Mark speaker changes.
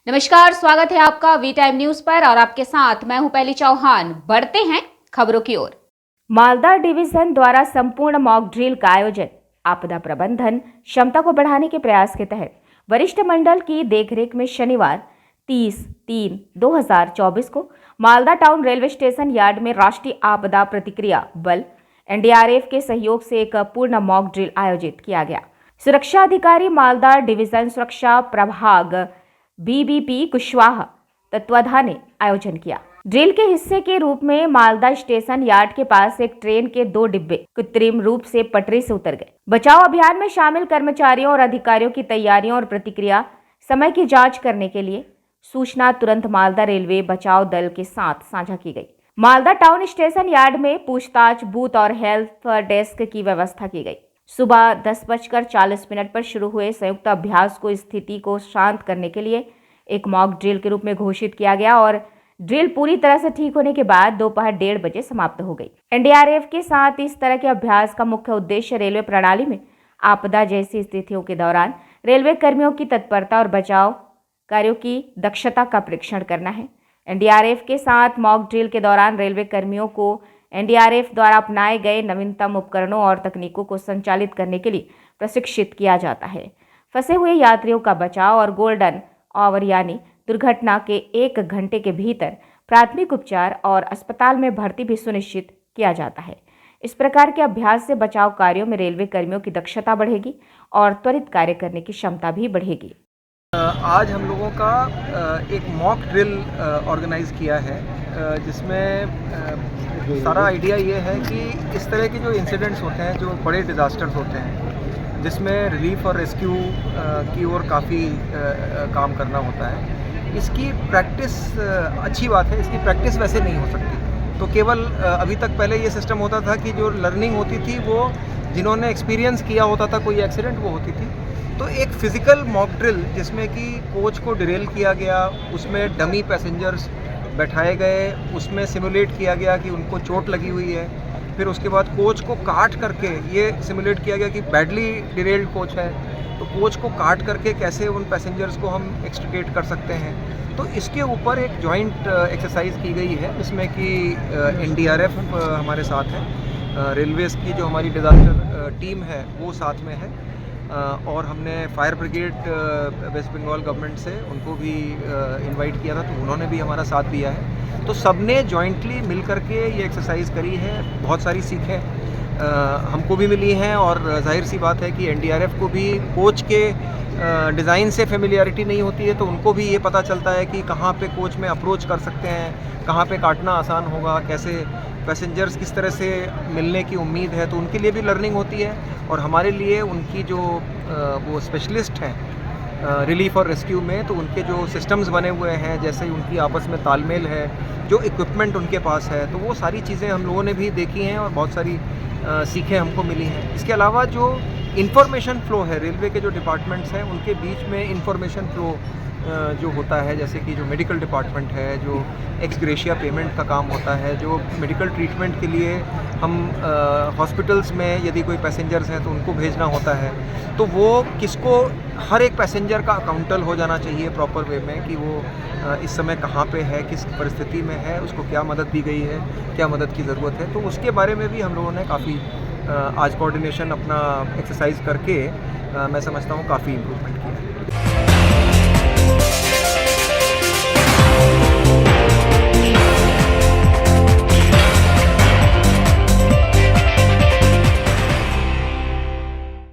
Speaker 1: नमस्कार, स्वागत है आपका वी टाइम न्यूज पर और आपके साथ मैं हूं पहली चौहान। बढ़ते हैं खबरों की ओर। मालदा डिवीजन द्वारा संपूर्ण मॉक ड्रिल का आयोजन आपदा प्रबंधन क्षमता को बढ़ाने के प्रयास के तहत वरिष्ठ मंडल की देखरेख में शनिवार 30/3/2024 को Malda town railway station yard में राष्ट्रीय आपदा प्रतिक्रिया बल एनडीआरएफ के सहयोग से एक पूर्ण मॉक ड्रिल आयोजित किया गया। सुरक्षा अधिकारी मालदा डिवीजन सुरक्षा प्रभाग बीबीपी कुशवाहा तत्वाधान ने आयोजन किया। ड्रिल के हिस्से के रूप में मालदा स्टेशन यार्ड के पास एक ट्रेन के 2 डिब्बे कृत्रिम रूप से पटरी से उतर गए। बचाव अभियान में शामिल कर्मचारियों और अधिकारियों की तैयारियों और प्रतिक्रिया समय की जांच करने के लिए सूचना तुरंत मालदा रेलवे बचाव दल के साथ साझा की गई। मालदा टाउन स्टेशन यार्ड में पूछताछ बूथ और हेल्प डेस्क की व्यवस्था की गई। सुबह 10:40 पर शुरू हुए संयुक्त अभ्यास को स्थिति को शांत करने के लिए एक मॉक ड्रिल के रूप में घोषित किया गया और ड्रिल पूरी तरह से ठीक होने के बाद दोपहर 1:30 बजे समाप्त हो गई। एनडीआरएफ के साथ इस तरह के अभ्यास का मुख्य उद्देश्य रेलवे प्रणाली में आपदा जैसी स्थितियों के दौरान रेलवे कर्मियों की तत्परता और बचाव कार्यों की दक्षता का परीक्षण करना है। एनडीआरएफ के साथ मॉक ड्रिल के दौरान रेलवे कर्मियों को एनडीआरएफ द्वारा अपनाए गए नवीनतम उपकरणों और तकनीकों को संचालित करने के लिए प्रशिक्षित किया जाता है। फंसे हुए यात्रियों का बचाव और गोल्डन आवर यानी दुर्घटना के 1 घंटे के भीतर प्राथमिक उपचार और अस्पताल में भर्ती भी सुनिश्चित किया जाता है। इस प्रकार के अभ्यास से बचाव कार्यों में रेलवे कर्मियों की दक्षता बढ़ेगी और त्वरित कार्य करने की क्षमता भी बढ़ेगी।
Speaker 2: आज हम लोगों का एक मॉक ड्रिल ऑर्गेनाइज किया है, जिसमें सारा आइडिया ये है कि इस तरह के जो इंसिडेंट्स होते हैं, जो बड़े डिज़ास्टर्स होते हैं, जिसमें रिलीफ और रेस्क्यू की ओर काफ़ी काम करना होता है, इसकी प्रैक्टिस अच्छी बात है। इसकी प्रैक्टिस वैसे नहीं हो सकती। तो केवल अभी तक पहले ये सिस्टम होता था कि जो लर्निंग होती थी वो जिन्होंने एक्सपीरियंस किया होता था कोई एक्सीडेंट, वो होती थी। तो एक फ़िज़िकल मॉक ड्रिल जिसमें कि कोच को डिरेल किया गया, उसमें डमी पैसेंजर्स बैठाए गए, उसमें सिमुलेट किया गया कि उनको चोट लगी हुई है। फिर उसके बाद कोच को काट करके ये सिमुलेट किया गया कि बैडली डिरेल्ड कोच है, तो कोच को काट करके कैसे उन पैसेंजर्स को हम एक्सट्रिकेट कर सकते हैं। तो इसके ऊपर एक जॉइंट एक्सरसाइज की गई है, जिसमें कि एनडीआरएफ हमारे साथ है, रेलवेज़ की जो हमारी डिज़ास्टर टीम है वो साथ में है, और हमने fire brigade West Bengal government से उनको भी इनवाइट किया था, तो उन्होंने भी हमारा साथ दिया है। तो सबने जॉइंटली मिल करके ये एक्सरसाइज करी है। बहुत सारी सीखें हमको भी मिली हैं, और जाहिर सी बात है कि एनडीआरएफ को भी कोच के डिज़ाइन से फेमिलियरिटी नहीं होती है, तो उनको भी ये पता चलता है कि कहाँ पे कोच में अप्रोच कर सकते हैं, कहाँ पे काटना आसान होगा, कैसे पैसेंजर्स किस तरह से मिलने की उम्मीद है। तो उनके लिए भी लर्निंग होती है, और हमारे लिए उनकी जो वो स्पेशलिस्ट हैं रिलीफ और रेस्क्यू में, तो उनके जो सिस्टम्स बने हुए हैं, जैसे उनकी आपस में तालमेल है, जो इक्विपमेंट उनके पास है, तो वो सारी चीज़ें हम लोगों ने भी देखी हैं और बहुत सारी सीखें हमको मिली हैं। इसके अलावा जो इंफॉर्मेशन फ़्लो है, रेलवे के जो डिपार्टमेंट्स हैं उनके बीच में इंफॉर्मेशन फ़्लो जो होता है, जैसे कि जो मेडिकल डिपार्टमेंट है, जो एक्स ग्रेशिया पेमेंट का काम होता है, जो मेडिकल ट्रीटमेंट के लिए हम हॉस्पिटल्स में यदि कोई पैसेंजर्स हैं तो उनको भेजना होता है, तो वो किसको, हर एक पैसेंजर का अकाउंटल हो जाना चाहिए प्रॉपर वे में कि वो इस समय कहाँ पे है, किस परिस्थिति में है, उसको क्या मदद दी गई है, क्या मदद की ज़रूरत है। तो उसके बारे में भी हम लोगों ने काफ़ी आज कोऑर्डिनेशन अपना एक्सरसाइज करके मैं समझता हूँ काफ़ी इम्प्रूवमेंट किया है।